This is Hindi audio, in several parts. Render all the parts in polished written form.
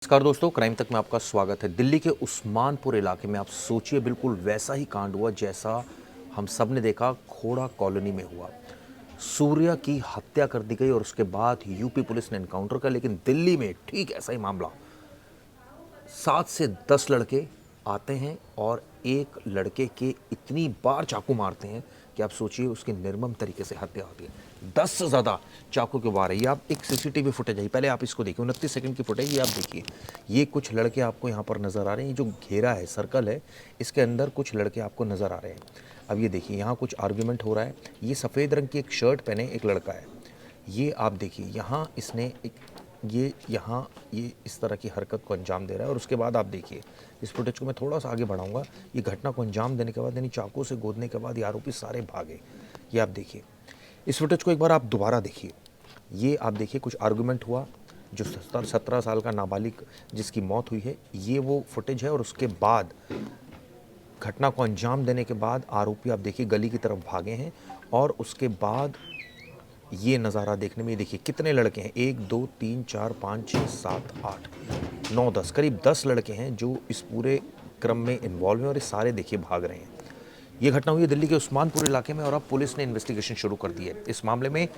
नमस्कार दोस्तों, क्राइम तक में आपका स्वागत है। दिल्ली के उस्मानपुर इलाके में आप सोचिए बिल्कुल वैसा ही कांड हुआ जैसा हम सब ने देखा खोड़ा कॉलोनी में हुआ। सूर्या की हत्या कर दी गई और उसके बाद यूपी पुलिस ने एनकाउंटर किया, लेकिन दिल्ली में ठीक ऐसा ही मामला 7 से 10 लड़के आते हैं और एक लड़के के इतनी बार चाकू मारते हैं कि आप सोचिए उसकी निर्मम तरीके से हत्या होती है। 10 से ज़्यादा चाकू के वार है। ये आप एक सीसीटीवी फुटेज है, पहले आप इसको देखिए, 29 सेकंड की फुटेज ये आप देखिए। ये कुछ लड़के आपको यहाँ पर नज़र आ रहे हैं। ये जो घेरा है, सर्कल है, इसके अंदर कुछ लड़के आपको नज़र आ रहे हैं। अब ये देखिए, यहाँ कुछ आर्ग्यूमेंट हो रहा है। ये सफ़ेद रंग की एक शर्ट पहने एक लड़का है। ये आप देखिए, यहाँ इसने एक ये इस तरह की हरकत को अंजाम दे रहा है। और उसके बाद आप देखिए, इस फुटेज को मैं थोड़ा सा आगे बढ़ाऊंगा। ये घटना को अंजाम देने के बाद, यानी चाकू से गोदने के बाद, ये आरोपी सारे भागे। ये आप देखिए, इस फुटेज को एक बार आप दोबारा देखिए। ये आप देखिए, कुछ आर्गूमेंट हुआ। जो 17 साल का नाबालिग जिसकी मौत हुई है, ये वो फुटेज है। और उसके बाद घटना को अंजाम देने के बाद आरोपी आप देखिए गली की तरफ भागे हैं। और उसके बाद ये नज़ारा देखने में, देखिए कितने लड़के हैं, 1 2 3 4 5 6 7 8 9 10, करीब 10 लड़के हैं जो इस पूरे क्रम में इन्वॉल्व हैं। और ये सारे देखिए भाग रहे हैं। ये घटना हुई है दिल्ली के उस्मानपुर इलाके में और अब पुलिस ने इन्वेस्टिगेशन शुरू कर दी है। इस मामले में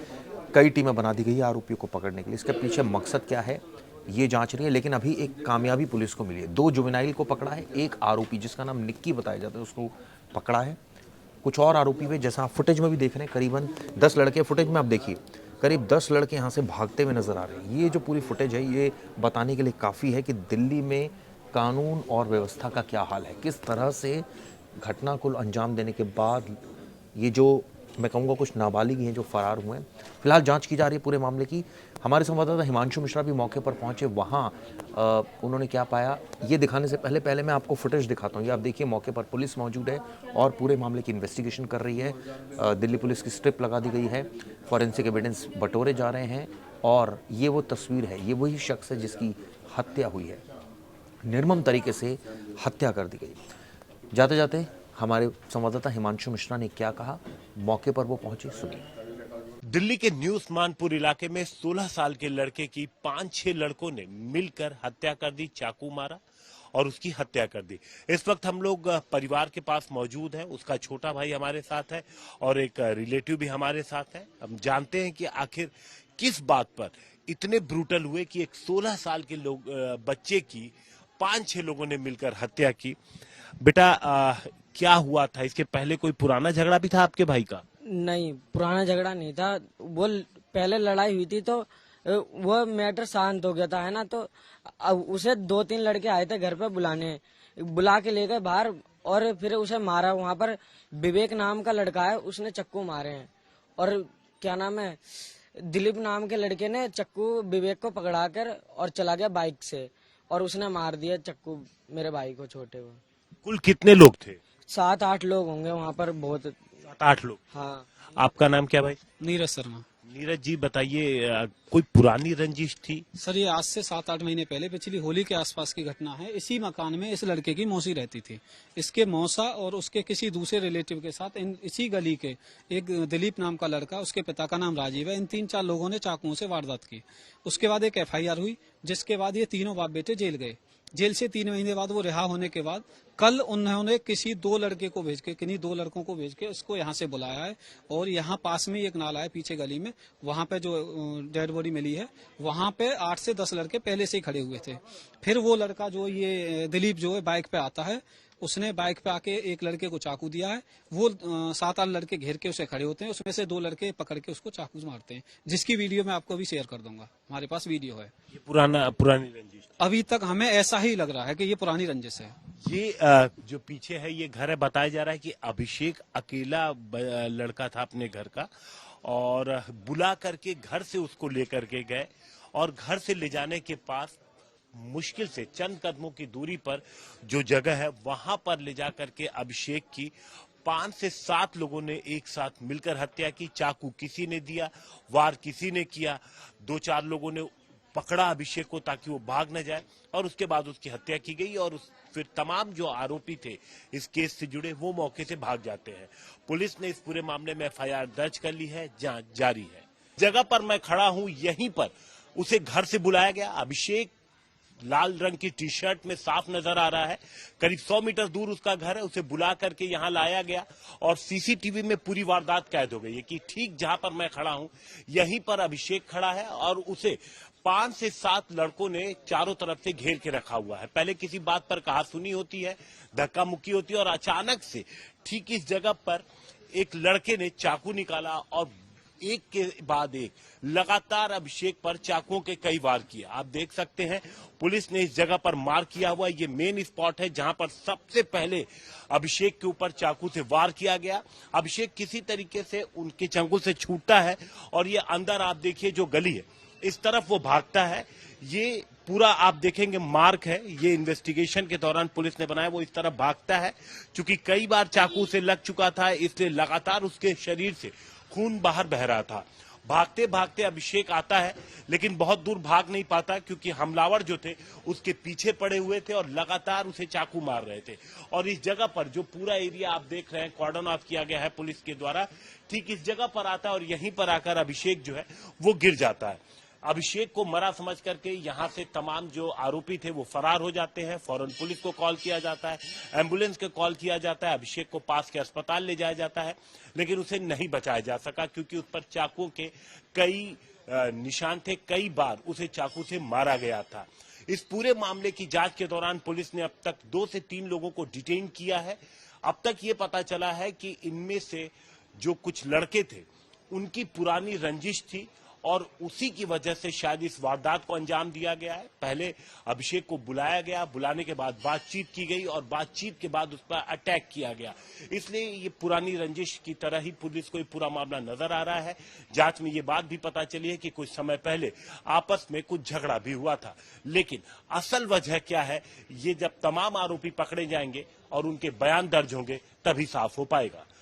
कई टीमें बना दी गई है आरोपियों को पकड़ने के लिए। इसके पीछे मकसद क्या है ये जांच रही है, लेकिन अभी एक कामयाबी पुलिस को मिली है। 2 जुवेनाइल को पकड़ा है, एक आरोपी जिसका नाम निक्की बताया जाता है उसको पकड़ा है। कुछ और आरोपी भी, जैसा आप फुटेज में भी देख रहे हैं, करीबन 10 लड़के, फुटेज में आप देखिए करीब 10 लड़के यहाँ से भागते हुए नजर आ रहे हैं। ये जो पूरी फुटेज है ये बताने के लिए काफ़ी है कि दिल्ली में कानून और व्यवस्था का क्या हाल है, किस तरह से घटना को अंजाम देने के बाद ये जो मैं कहूँगा कुछ नाबालिग हैं जो फरार हुए हैं। फिलहाल जांच की जा रही है पूरे मामले की। हमारे संवाददाता हिमांशु मिश्रा भी मौके पर पहुंचे। वहाँ उन्होंने क्या पाया ये दिखाने से पहले मैं आपको फुटेज दिखाता हूँ। ये आप देखिए, मौके पर पुलिस मौजूद है और पूरे मामले की इन्वेस्टिगेशन कर रही है। दिल्ली पुलिस की स्ट्रिप लगा दी गई है, फॉरेंसिक एविडेंस बटोरे जा रहे हैं। और ये वो तस्वीर है, ये वही शख्स है जिसकी हत्या हुई है, निर्मम तरीके से हत्या कर दी गई। जाते जाते हमारे संवाददाता हिमांशु मिश्रा ने क्या कहा, मौके पर वो पहुंचे, सुनिए। दिल्ली के न्यू उस्मानपुर इलाके में 16 साल के लड़के की 5-6 लड़कों ने मिलकर हत्या कर दी, चाकू मारा और उसकी हत्या कर दी। इस वक्त हम लोग परिवार के पास मौजूद हैं। उसका छोटा भाई हमारे साथ है और एक रिलेटिव भी हमारे साथ है। हम जानते हैं कि आखिर किस बात पर इतने ब्रूटल हुए कि एक 16 साल के बच्चे की 5-6 लोगों ने मिलकर हत्या की। बेटा, क्या हुआ था? इसके पहले कोई पुराना झगड़ा भी था आपके भाई का? नहीं, पुराना झगड़ा नहीं था। वो पहले लड़ाई हुई थी तो वो मैटर शांत हो गया था, है ना। तो उसे 2-3 लड़के आए थे घर पे बुला के ले गए बाहर और फिर उसे मारा। वहां पर विवेक नाम का लड़का है, उसने चक्कू मारे हैं। और क्या नाम है, दिलीप नाम के लड़के ने चक्कू विवेक को पकड़ाकर और चला गया बाइक से और उसने मार दिया चक्कू मेरे भाई को, छोटे को। कुल कितने लोग थे? 7-8 लोग होंगे वहाँ पर, बहुत। 7-8 लोग। हाँ। आपका नाम क्या भाई? नीरज शर्मा। नीरज जी, बताइए, कोई पुरानी रंजिश थी? सर, ये आज से 7-8 महीने पहले पिछली होली के आसपास की घटना है। इसी मकान में इस लड़के की मौसी रहती थी। इसके मौसा और उसके किसी दूसरे रिलेटिव के साथ इसी गली के एक दिलीप नाम का लड़का, उसके पिता का नाम राजीव है, इन 3-4 लोगों ने चाकुओं से वारदात की। उसके बाद एक FIR हुई, जिसके बाद ये तीनों बाप बेटे जेल गए। जेल से 3 महीने बाद वो रिहा होने के बाद कल उन्होंने किन्हीं 2 लड़कों को भेज के उसको यहाँ से बुलाया है। और यहाँ पास में एक नाला है पीछे गली में, वहाँ पे जो डेड बॉडी मिली है, वहाँ पे 8 से 10 लड़के पहले से ही खड़े हुए थे। फिर वो लड़का जो ये दिलीप जो है बाइक पे आता है, उसने बाइक पे आके एक लड़के को चाकू दिया है। वो 7-8 लड़के घेर के उसे खड़े होते हैं, उसमें से 2 लड़के पकड़ के उसको चाकू मारते हैं, जिसकी वीडियो मैं आपको भी शेयर कर दूंगा। हमारे पास वीडियो है। ये पुरानी रंजिश? अभी तक हमें ऐसा ही लग रहा है कि ये पुरानी रंजिश है। ये जो पीछे है ये घर है। बताया जा रहा है कि अभिषेक अकेला लड़का था अपने घर का और बुला करके घर से उसको लेकर के गए और घर से ले जाने के पास मुश्किल से चंद कदमों की दूरी पर जो जगह है वहां पर ले जाकर के अभिषेक की 5 से 7 लोगों ने एक साथ मिलकर हत्या की। चाकू किसी ने दिया, वार किसी ने किया, 2-4 लोगों ने पकड़ा अभिषेक को ताकि वो भाग न जाए और उसके बाद उसकी हत्या की गई। और फिर तमाम जो आरोपी थे इस केस से जुड़े वो मौके से भाग जाते हैं। पुलिस ने इस पूरे मामले में FIR दर्ज कर ली है, जांच जारी है। जगह पर मैं खड़ा हूं, यहीं पर उसे घर से बुलाया गया। अभिषेक लाल रंग की टी शर्ट में साफ नजर आ रहा है। करीब 100 मीटर दूर उसका घर है, उसे बुला करके यहां लाया गया और सीसीटीवी में पूरी वारदात कैद हो गई है कि ठीक जहां पर मैं खड़ा हूं यहीं पर अभिषेक खड़ा है और उसे 5 से 7 लड़कों ने चारों तरफ से घेर के रखा हुआ है। पहले किसी बात पर कहा सुनी होती है, धक्का मुक्की होती है और अचानक से ठीक इस जगह पर एक लड़के ने चाकू निकाला और एक के बाद एक लगातार अभिषेक पर चाकुओं के कई वार किए। आप देख सकते हैं पुलिस ने इस जगह पर मार किया हुआ, ये मेन स्पॉट है जहां पर सबसे पहले अभिषेक के ऊपर चाकू से वार किया गया। अभिषेक किसी तरीके से उनके चंगुल से छूटता है और ये अंदर आप देखिए जो गली है इस तरफ वो भागता है। ये पूरा आप देखेंगे मार्क है, ये इन्वेस्टिगेशन के दौरान पुलिस ने बनाया, वो इस तरफ भागता है। चूंकि कई बार चाकू से लग चुका था इसलिए लगातार उसके शरीर से खून बाहर बह रहा था। भागते भागते अभिषेक आता है लेकिन बहुत दूर भाग नहीं पाता क्योंकि हमलावर जो थे उसके पीछे पड़े हुए थे और लगातार उसे चाकू मार रहे थे। और इस जगह पर जो पूरा एरिया आप देख रहे हैं कॉर्डन ऑफ किया गया है पुलिस के द्वारा, ठीक इस जगह पर आता है और यहीं पर आकर अभिषेक जो है वो गिर जाता है। अभिषेक को मरा समझ करके यहां से तमाम जो आरोपी थे वो फरार हो जाते हैं। फौरन पुलिस को कॉल किया जाता है, एम्बुलेंस को कॉल किया जाता है, अभिषेक को पास के अस्पताल ले जाया जाता है लेकिन उसे नहीं बचाया जा सका क्योंकि उस पर चाकुओं के कई निशान थे, कई बार उसे चाकू से मारा गया था। इस पूरे मामले की जांच के दौरान पुलिस ने अब तक 2 से 3 लोगों को डिटेन किया है। अब तक ये पता चला है कि इनमें से जो कुछ लड़के थे उनकी पुरानी रंजिश थी और उसी की वजह से शायद इस वारदात को अंजाम दिया गया है। पहले अभिषेक को बुलाया गया, बुलाने के बाद बातचीत की गई और बातचीत के बाद उस पर अटैक किया गया। इसलिए ये पुरानी रंजिश की तरह ही पुलिस को ये पूरा मामला नजर आ रहा है। जांच में ये बात भी पता चली है कि कुछ समय पहले आपस में कुछ झगड़ा भी हुआ था, लेकिन असल वजह क्या है ये जब तमाम आरोपी पकड़े जाएंगे और उनके बयान दर्ज होंगे तभी साफ हो पाएगा।